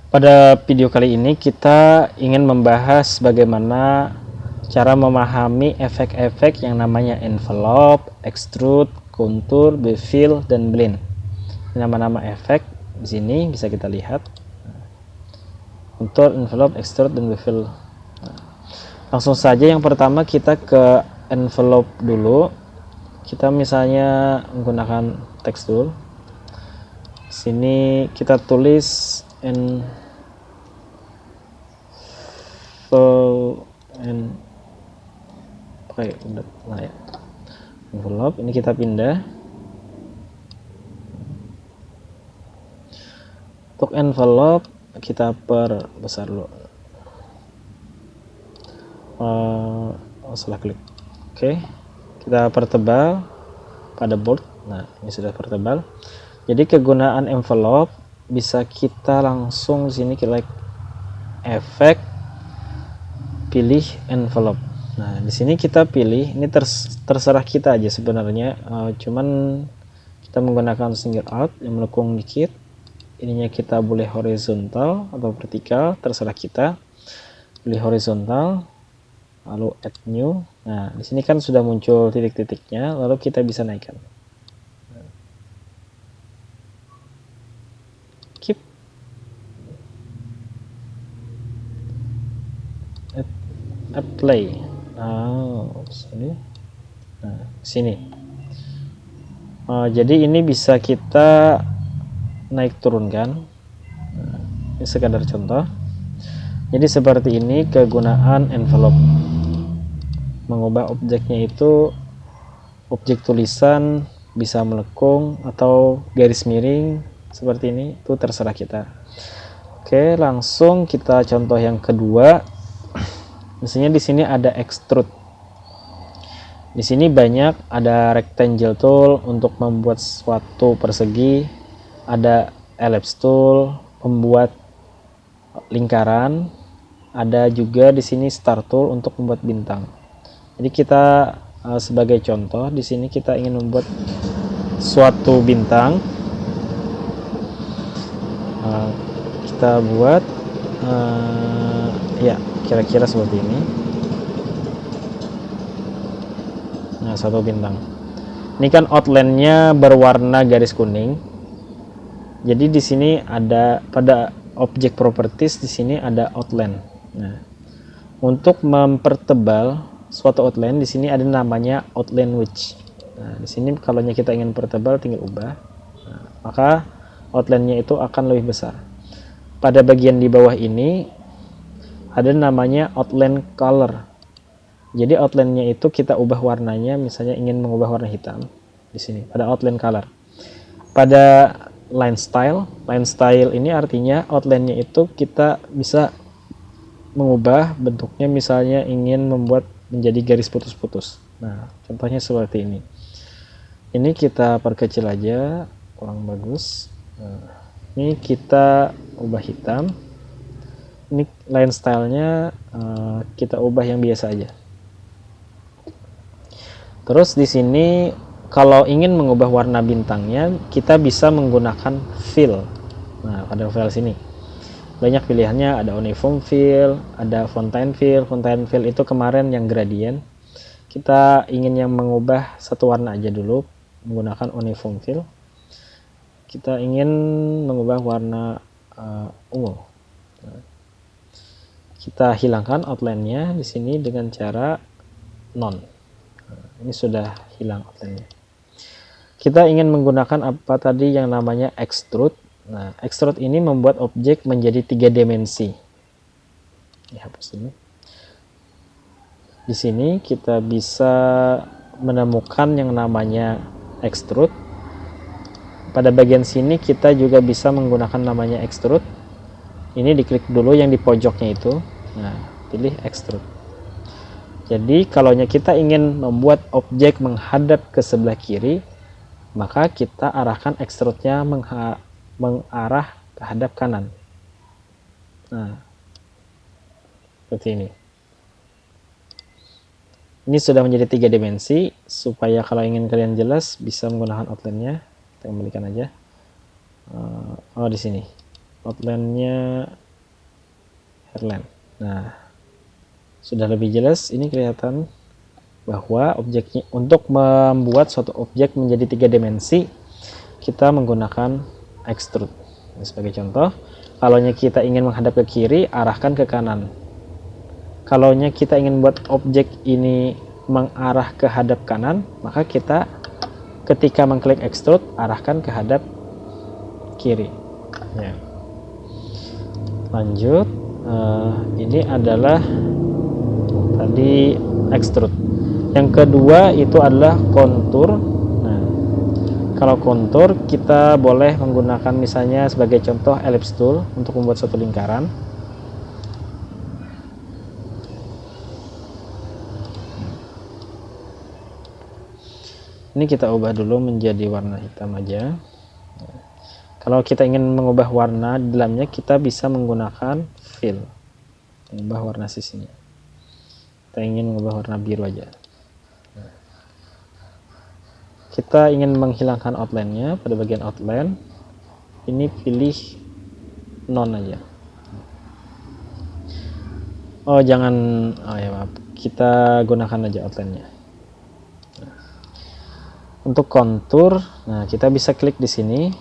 Pada video kali ini kita ingin membahas bagaimana cara memahami efek-efek yang namanya envelope, extrude, contour, bevel, dan blend. Nama-nama efek di sini bisa kita lihat. Contour, envelope, extrude, dan bevel. Langsung saja yang pertama kita ke envelope dulu. Kita misalnya menggunakan text tool. Sini kita tulis envelope. Ini kita pindah. Untuk envelope kita perbesar dulu. Salah klik. Oke, kita pertebal pada board. Nah, ini sudah pertebal. Jadi kegunaan envelope bisa kita langsung di sini klik efek, pilih envelope. Nah, di sini kita pilih, ini terserah kita aja sebenarnya. Cuman kita menggunakan single alt yang melengkung dikit. Ininya kita boleh horizontal atau vertikal, terserah kita. Pilih horizontal, lalu add new. Nah, di sini kan sudah muncul titik-titiknya, lalu kita bisa naikkan. Keep. Apply. Sini. Nah, sini. Jadi ini bisa kita naik turunkan. Nah, ini sekadar contoh. Jadi seperti ini kegunaan envelope. Mengubah objeknya itu objek tulisan, bisa melengkung atau garis miring seperti ini, itu terserah kita. Oke, langsung kita contoh yang kedua. Misalnya di sini ada extrude. Di sini banyak, ada rectangle tool untuk membuat suatu persegi, ada ellipse tool membuat lingkaran, ada juga di sini star tool untuk membuat bintang. Jadi kita sebagai contoh di sini kita ingin membuat suatu bintang. Kita buat ya kira-kira seperti ini. Nah, satu bintang. Ini kan outline-nya berwarna garis kuning. Jadi di sini ada pada objek properties, di sini ada outline. Nah, untuk mempertebal suatu outline di sini ada namanya outline width. Nah, di sini kalau kita ingin pertebal tinggal ubah. Nah, maka outline-nya itu akan lebih besar. Pada bagian di bawah ini ada namanya outline color. Jadi outline-nya itu kita ubah warnanya, misalnya ingin mengubah warna hitam di sini pada outline color. Pada line style ini artinya outline-nya itu kita bisa mengubah bentuknya, misalnya ingin membuat menjadi garis putus-putus. Nah, contohnya seperti ini. Ini kita perkecil aja, kurang bagus. Nah, ini kita ubah hitam. Ini line stylenya kita ubah yang biasa aja. Terus di sini kalau ingin mengubah warna bintangnya, kita bisa menggunakan fill. Nah, pada file sini banyak pilihannya, ada uniform fill, ada fontaine fill. Fontaine fill itu kemarin yang gradient. Kita ingin yang mengubah satu warna aja dulu, menggunakan uniform fill. Kita ingin mengubah warna ungu. Nah, kita hilangkan outline-nya di sini dengan cara none. Nah, ini sudah hilang outline-nya. Kita ingin menggunakan apa tadi yang namanya extrude. Nah, extrude ini membuat objek menjadi 3 dimensi. Hapus ini. Di sini kita bisa menemukan yang namanya extrude. Pada bagian sini kita juga bisa menggunakan namanya extrude. Ini diklik dulu yang di pojoknya itu. Nah, pilih extrude. Jadi kalau kita ingin membuat objek menghadap ke sebelah kiri, maka kita arahkan extrude-nya mengarah ke hadap kanan. Nah, seperti ini. Ini sudah menjadi 3 dimensi. Supaya kalau ingin kalian jelas bisa menggunakan outline-nya. Kita kembalikan aja. Di sini. outline-nya hairline. Nah, sudah lebih jelas ini kelihatan bahwa objeknya, untuk membuat suatu objek menjadi 3 dimensi kita menggunakan extrude. Sebagai contoh, kalau kita ingin menghadap ke kiri, arahkan ke kanan. Kalau kita ingin buat objek ini mengarah ke hadap kanan, maka kita ketika mengklik extrude, arahkan ke hadap kiri. Ya. Lanjut, ini adalah tadi extrude. Yang kedua itu adalah kontur. Nah, kalau kontur kita boleh menggunakan misalnya sebagai contoh ellipse tool untuk membuat suatu lingkaran. Ini kita ubah dulu menjadi warna hitam aja. Kalau kita ingin mengubah warna di dalamnya, kita bisa menggunakan fill, mengubah warna sisinya. Kita ingin mengubah warna biru aja. Kita ingin menghilangkan outline-nya. Pada bagian outline ini pilih none aja. Oh jangan, ya maaf, kita gunakan aja outline-nya. Untuk kontur, nah kita bisa klik di sini.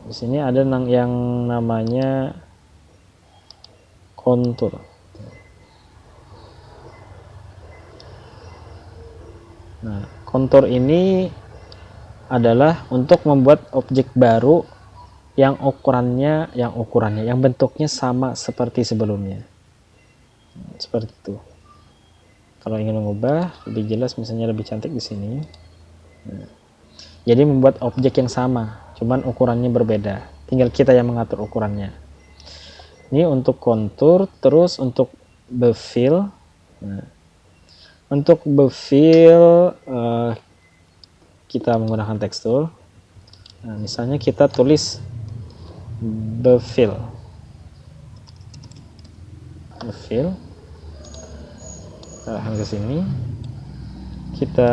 Di sini ada yang namanya kontur. Nah, kontur ini adalah untuk membuat objek baru yang bentuknya sama seperti sebelumnya. Seperti itu. Kalau ingin mengubah lebih jelas, misalnya lebih cantik di sini. Nah, jadi membuat objek yang sama, cuman ukurannya berbeda. Tinggal kita yang mengatur ukurannya. Ini untuk kontur. Terus untuk befill. Nah, untuk befill kita menggunakan tekstur. Nah, misalnya kita tulis befill. Befill. Kita arahkan ke sini. Kita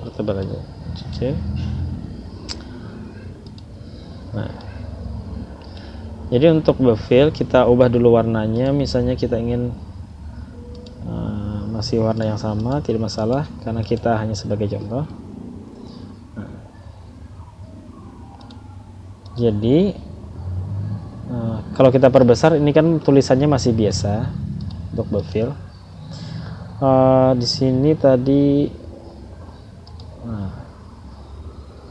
pertebal aja. Oke. Nah, jadi untuk befill kita ubah dulu warnanya. Misalnya kita ingin masih warna yang sama, tidak masalah karena kita hanya sebagai contoh. Jadi kalau kita perbesar, ini kan tulisannya masih biasa untuk befill. Di sini tadi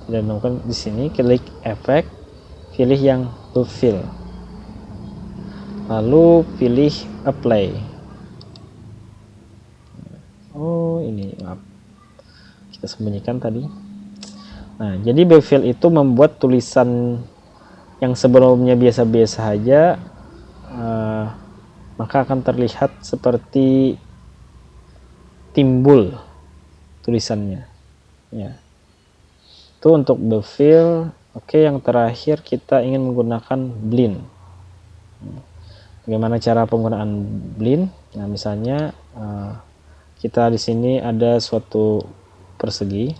tidak menemukan. Di sini klik efek, pilih yang befill, lalu pilih apply. Oh ini maaf, kita sembunyikan tadi. Nah, jadi befill itu membuat tulisan yang sebelumnya biasa-biasa saja, maka akan terlihat seperti timbul tulisannya. Ya. Itu untuk befill. Oke, yang terakhir kita ingin menggunakan blend. Bagaimana cara penggunaan blend? Nah, misalnya kita di sini ada suatu persegi.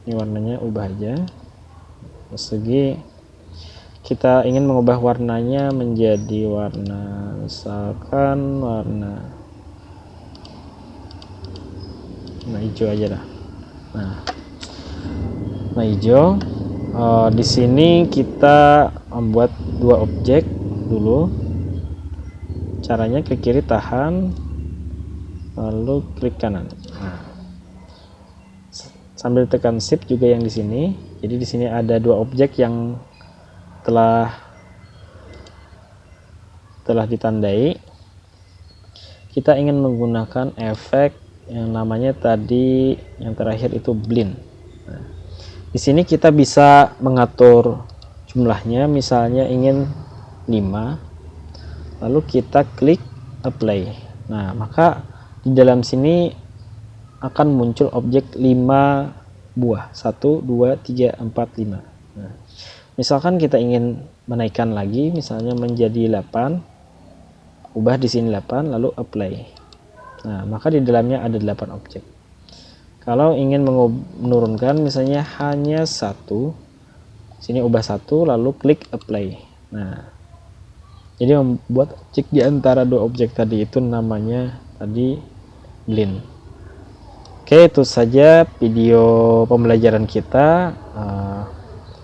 Ini warnanya ubah aja. Persegi, kita ingin mengubah warnanya menjadi warna, misalkan warna hijau aja dah. Nah, hijau. Di sini kita membuat dua objek dulu. Caranya klik kiri tahan, lalu klik kanan. Nah, sambil tekan shift juga yang di sini. Jadi di sini ada dua objek yang telah ditandai. Kita ingin menggunakan efek yang namanya tadi yang terakhir itu blend. Nah, di sini kita bisa mengatur jumlahnya, misalnya ingin 5, lalu kita klik apply. Nah, maka di dalam sini akan muncul objek 5 buah, 1, 2, 3, 4, 5. Nah, misalkan kita ingin menaikkan lagi, misalnya menjadi 8, ubah di sini 8, lalu apply. Nah, maka di dalamnya ada 8 objek. Kalau ingin menurunkan misalnya hanya 1, Sini ubah satu, lalu klik apply. Nah, jadi membuat objek di antara dua objek tadi itu namanya tadi blend. Oke, itu saja video pembelajaran kita.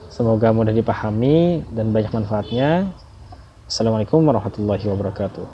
Semoga mudah dipahami dan banyak manfaatnya. Assalamualaikum warahmatullahi wabarakatuh.